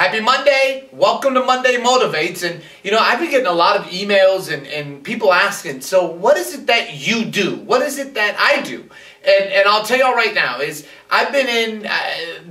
Happy Monday. Welcome to Monday Motivates. And, I've been getting a lot of emails and people asking, so what is it that you do? What is it that I do? And I'll tell y'all right now, I've been in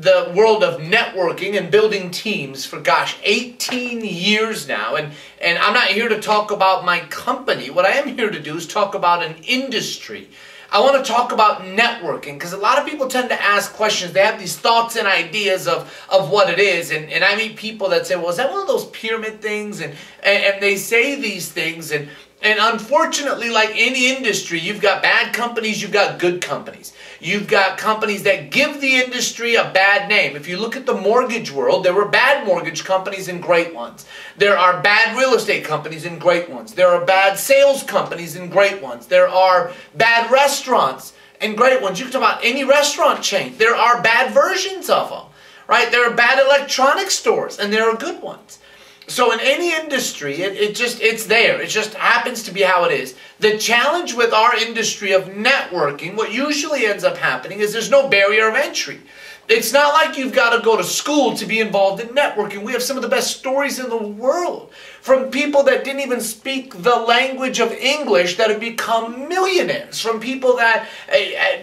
the world of networking and building teams for, 18 years now. And I'm not here to talk about my company. What I am here to do is talk about an industry. I want to talk about networking because a lot of people tend to ask questions. They have these thoughts and ideas of what it is. And I meet people that say, well, is that one of those pyramid things? And they say these things. And unfortunately, like any industry, you've got bad companies, you've got good companies. You've got companies that give the industry a bad name. If you look at the mortgage world, there were bad mortgage companies and great ones. There are bad real estate companies and great ones. There are bad sales companies and great ones. There are bad restaurants and great ones. You can talk about any restaurant chain. There are bad versions of them, right? There are bad electronic stores and there are good ones. So in any industry, it's there. It just happens to be how it is. The challenge with our industry of networking, what usually ends up happening is there's no barrier of entry. It's not like you've got to go to school to be involved in networking. We have some of the best stories in the world from people that didn't even speak the language of English that have become millionaires, from people that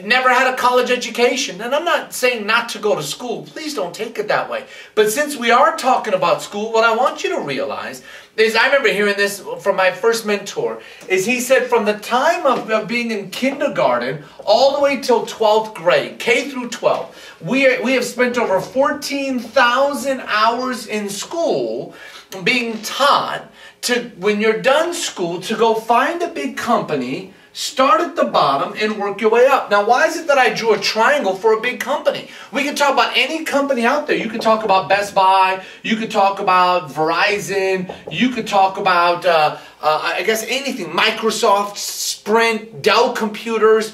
never had a college education. And I'm not saying not to go to school. Please don't take it that way. But since we are talking about school, what I want you to realize is, I remember hearing this from my first mentor, is he said from the time of being in kindergarten all the way till 12th grade, K through 12, we have spent over 14,000 hours in school being taught to, when you're done school, to go find a big company, start at the bottom and work your way up. Now, why is it that I drew a triangle for a big company? We can talk about any company out there. You could talk about Best Buy. You could talk about Verizon. You could talk about, I guess, anything. Microsoft, Sprint, Dell Computers.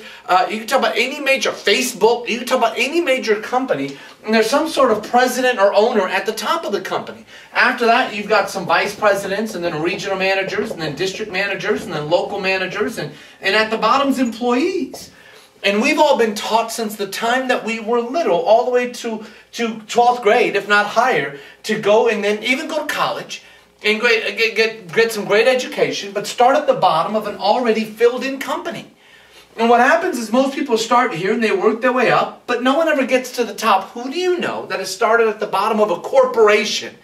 You can talk about any major, Facebook. You can talk about any major company. And there's some sort of president or owner at the top of the company. After that, you've got some vice presidents and then regional managers and then district managers and then local managers and at the bottom's employees. And we've all been taught since the time that we were little, all the way to 12th grade, if not higher, to go and then even go to college and get some great education, but start at the bottom of an already filled-in company. And what happens is most people start here and they work their way up, but no one ever gets to the top. Who do you know that has started at the bottom of a corporation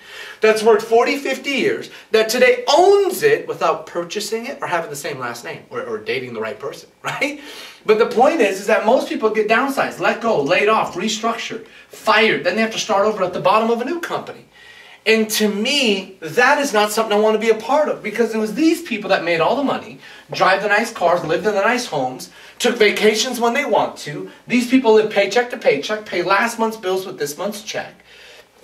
that's worked 40, 50 years, that today owns it without purchasing it or having the same last name or dating the right person, right? But the point is that most people get downsized, let go, laid off, restructured, fired. Then they have to start over at the bottom of a new company. And to me, that is not something I want to be a part of, because it was these people that made all the money, drive the nice cars, lived in the nice homes, took vacations when they want to. These people live paycheck to paycheck, pay last month's bills with this month's check.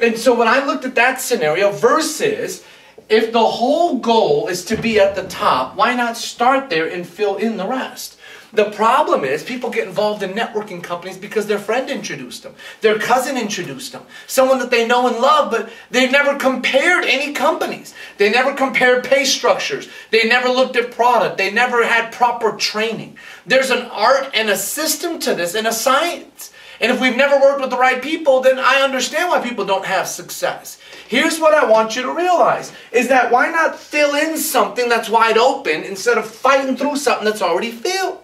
And so when I looked at that scenario versus if the whole goal is to be at the top, why not start there and fill in the rest? The problem is people get involved in networking companies because their friend introduced them. Their cousin introduced them. Someone that they know and love, but they've never compared any companies. They never compared pay structures. They never looked at product. They never had proper training. There's an art and a system to this and a science. And if we've never worked with the right people, then I understand why people don't have success. Here's what I want you to realize, is that why not fill in something that's wide open instead of fighting through something that's already filled?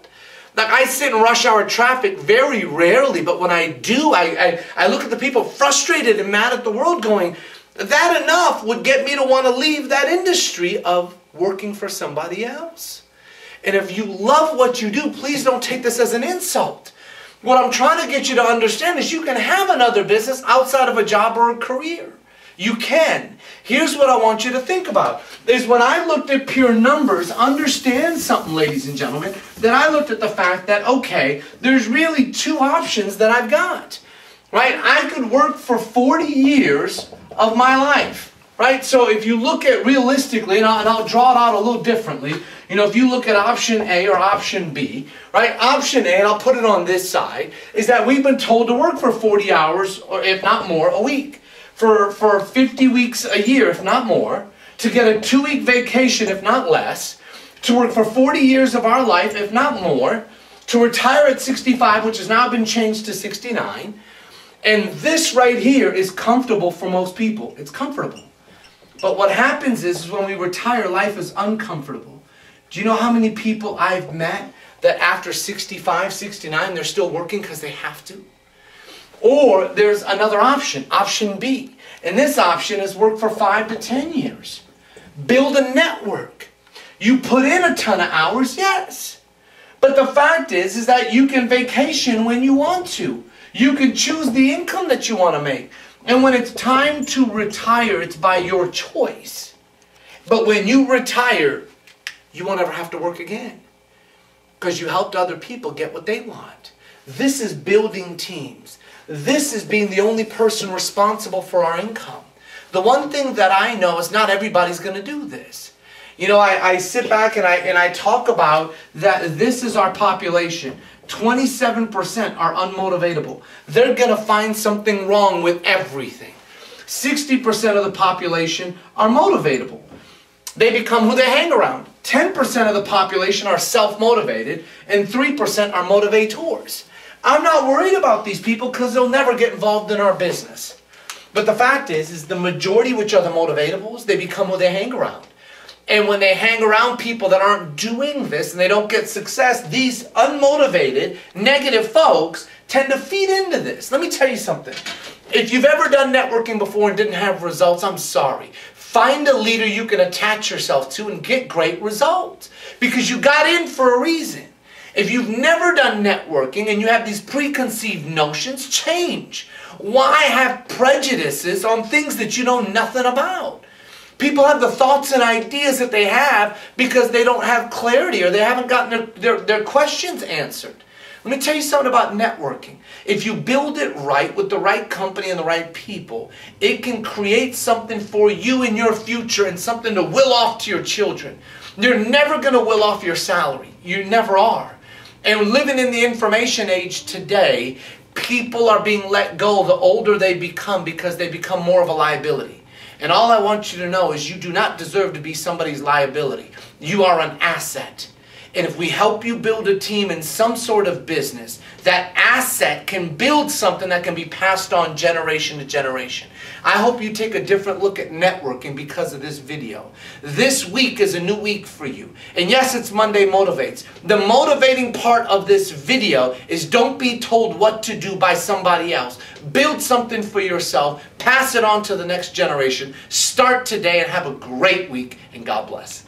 Like, I sit in rush hour traffic very rarely, but when I do, I look at the people frustrated and mad at the world going, that enough would get me to want to leave that industry of working for somebody else. And if you love what you do, please don't take this as an insult. What I'm trying to get you to understand is you can have another business outside of a job or a career. You can. Here's what I want you to think about. Is when I looked at pure numbers, understand something, ladies and gentlemen, that I looked at the fact that, okay, there's really two options that I've got. Right? I could work for 40 years of my life. Right? So if you look at realistically, and I'll draw it out a little differently, if you look at option A or option B, right? Option A, and I'll put it on this side, is that we've been told to work for 40 hours, or if not more, a week. For 50 weeks a year, if not more, to get a 2-week vacation, if not less, to work for 40 years of our life, if not more, to retire at 65, which has now been changed to 69, And this right here is comfortable for most people. It's comfortable. But what happens is when we retire, life is uncomfortable. Do you know how many people I've met that after 65, 69, they're still working because they have to? Or there's another option, option B. And this option is work for 5 to 10 years. Build a network. You put in a ton of hours, yes. But the fact is that you can vacation when you want to. You can choose the income that you want to make. And when it's time to retire, it's by your choice. But when you retire, you won't ever have to work again. Because you helped other people get what they want. This is building teams. This is being the only person responsible for our income. The one thing that I know is not everybody's going to do this. You know, I sit back and I talk about that this is our population. 27% are unmotivatable. They're going to find something wrong with everything. 60% of the population are motivatable. They become who they hang around. 10% of the population are self-motivated and 3% are motivators. I'm not worried about these people because they'll never get involved in our business. But the fact is the majority, which are the motivatables, they become who they hang around. And when they hang around people that aren't doing this and they don't get success, these unmotivated, negative folks tend to feed into this. Let me tell you something. If you've ever done networking before and didn't have results, I'm sorry. Find a leader you can attach yourself to and get great results. Because you got in for a reason. If you've never done networking and you have these preconceived notions, change. Why have prejudices on things that you know nothing about? People have the thoughts and ideas that they have because they don't have clarity or they haven't gotten their questions answered. Let me tell you something about networking. If you build it right with the right company and the right people, it can create something for you in your future and something to will off to your children. You're never going to will off your salary. You never are. And living in the information age today, people are being let go the older they become because they become more of a liability. And all I want you to know is you do not deserve to be somebody's liability. You are an asset. And if we help you build a team in some sort of business, that asset can build something that can be passed on generation to generation. I hope you take a different look at networking because of this video. This week is a new week for you. And yes, it's Monday Motivates. The motivating part of this video is don't be told what to do by somebody else. Build something for yourself. Pass it on to the next generation. Start today and have a great week. And God bless.